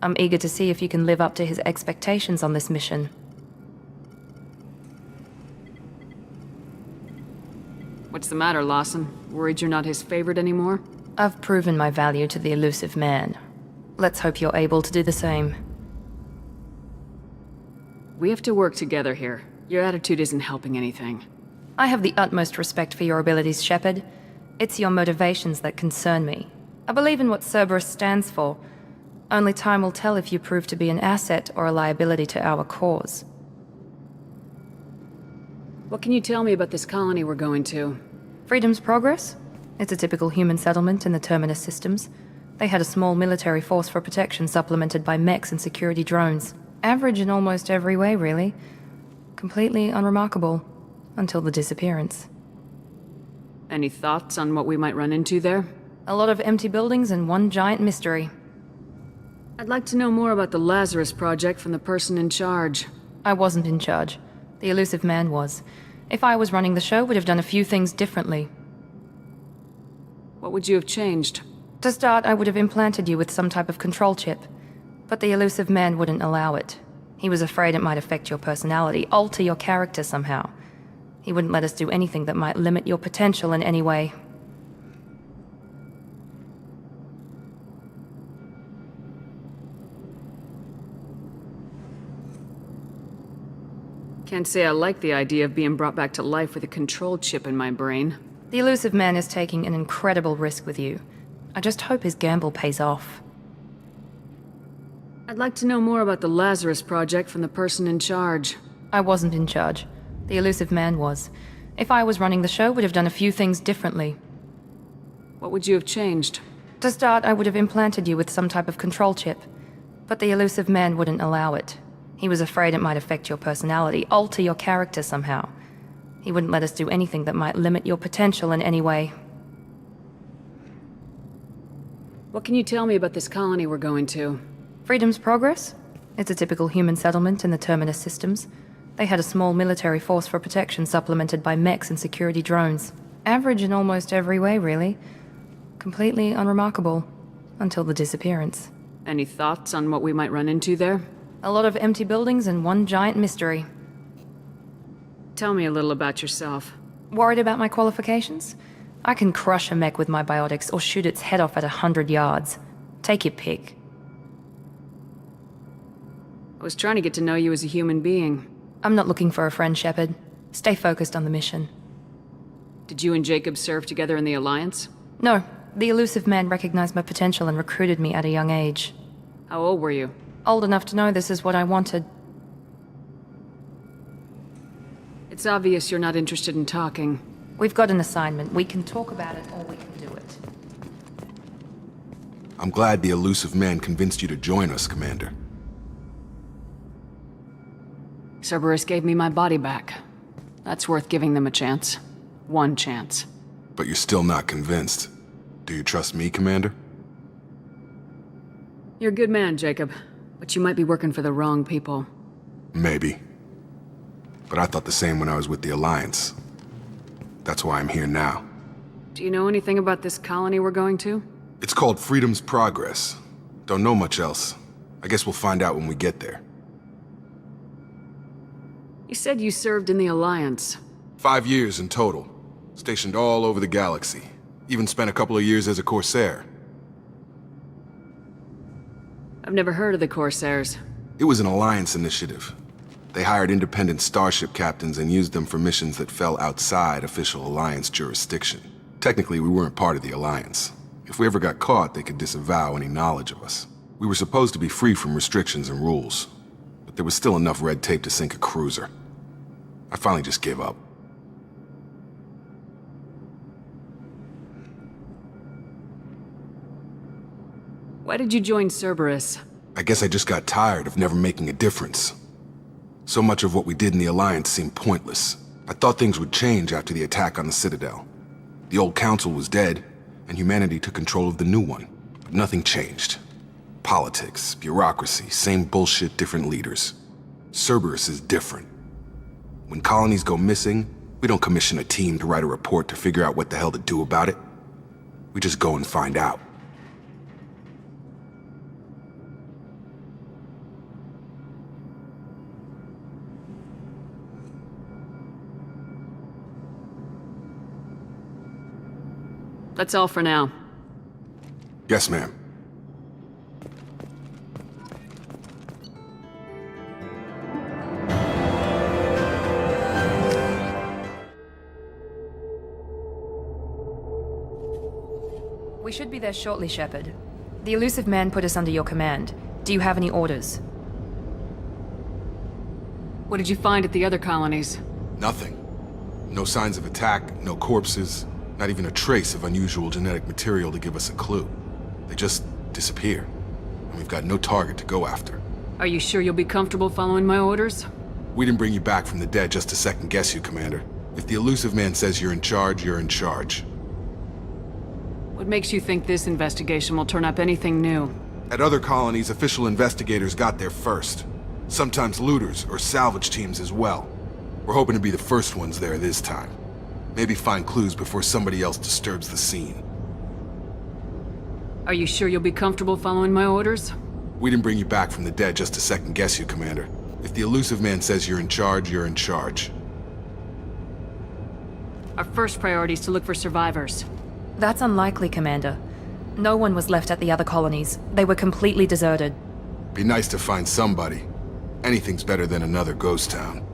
I'm eager to see if you can live up to his expectations on this mission. What's the matter, Lawson? Worried you're not his favorite anymore? I've proven my value to the elusive man. Let's hope you're able to do the same. We have to work together here. Your attitude isn't helping anything. I have the utmost respect for your abilities, Shepard. It's your motivations that concern me. I believe in what Cerberus stands for. Only time will tell if you prove to be an asset or a liability to our cause. What can you tell me about this colony we're going to? Freedom's Progress? It's a typical human settlement in the Terminus systems. They had a small military force for protection supplemented by mechs and security drones. Average in almost every way, really. Completely unremarkable. Until the disappearance. Any thoughts on what we might run into there? A lot of empty buildings and one giant mystery. I'd like to know more about the Lazarus Project from the person in charge. I wasn't in charge. The elusive man was. If I was running the show, would have done a few things differently. What would you have changed? To start, I would have implanted you with some type of control chip. But the elusive man wouldn't allow it. He was afraid it might affect your personality, alter your character somehow. He wouldn't let us do anything that might limit your potential in any way. Can't say I like the idea of being brought back to life with a control chip in my brain. The elusive man is taking an incredible risk with you. I just hope his gamble pays off. I'd like to know more about the Lazarus Project from the person in charge. I wasn't in charge. The elusive man was. If I was running the show, would have done a few things differently. What would you have changed? To start, I would have implanted you with some type of control chip. But the elusive man wouldn't allow it. He was afraid it might affect your personality, alter your character somehow. He wouldn't let us do anything that might limit your potential in any way. What can you tell me about this colony we're going to? Freedom's Progress? It's a typical human settlement in the Terminus systems. They had a small military force for protection supplemented by mechs and security drones. Average in almost every way, really. Completely unremarkable. Until the disappearance. Any thoughts on what we might run into there? A lot of empty buildings and one giant mystery. Tell me a little about yourself. Worried about my qualifications? I can crush a mech with my biotics or shoot its head off at 100 yards. Take your pick. I was trying to get to know you as a human being. I'm not looking for a friend, Shepard. Stay focused on the mission. Did you and Jacob serve together in the Alliance? No. The elusive man recognized my potential and recruited me at a young age. How old were you? Old enough to know this is what I wanted. It's obvious you're not interested in talking. We've got an assignment. We can talk about it or we can do it. I'm glad the elusive man convinced you to join us, Commander. Cerberus gave me my body back. That's worth giving them a chance. One chance. But you're still not convinced. Do you trust me, Commander? You're a good man, Jacob. But you might be working for the wrong people. Maybe. But I thought the same when I was with the Alliance. That's why I'm here now. Do you know anything about this colony we're going to? It's called Freedom's Progress. Don't know much else. I guess we'll find out when we get there. You said you served in the Alliance. 5 years in total. Stationed all over the galaxy. Even spent a couple of years as a Corsair. I've never heard of the Corsairs. It was an Alliance initiative. They hired independent starship captains and used them for missions that fell outside official Alliance jurisdiction. Technically, we weren't part of the Alliance. If we ever got caught, they could disavow any knowledge of us. We were supposed to be free from restrictions and rules, but there was still enough red tape to sink a cruiser. I finally just gave up. Why did you join Cerberus? I guess I just got tired of never making a difference. So much of what we did in the Alliance seemed pointless. I thought things would change after the attack on the Citadel. The old council was dead, and humanity took control of the new one. But nothing changed. Politics, bureaucracy, same bullshit, different leaders. Cerberus is different. When colonies go missing, we don't commission a team to write a report to figure out what the hell to do about it. We just go and find out. That's all for now. Yes, ma'am. We should be there shortly, Shepard. The elusive man put us under your command. Do you have any orders? What did you find at the other colonies? Nothing. No signs of attack, no corpses, not even a trace of unusual genetic material to give us a clue. They just disappear. And we've got no target to go after. Are you sure you'll be comfortable following my orders? We didn't bring you back from the dead just to second guess you, Commander. If the elusive man says you're in charge, you're in charge. What makes you think this investigation will turn up anything new? At other colonies, official investigators got there first. Sometimes looters or salvage teams as well. We're hoping to be the first ones there this time. Maybe find clues before somebody else disturbs the scene. Are you sure you'll be comfortable following my orders? We didn't bring you back from the dead just to second guess you, Commander. If the elusive man says you're in charge, you're in charge. Our first priority is to look for survivors. That's unlikely, Commander. No one was left at the other colonies. They were completely deserted. Be nice to find somebody. Anything's better than another ghost town.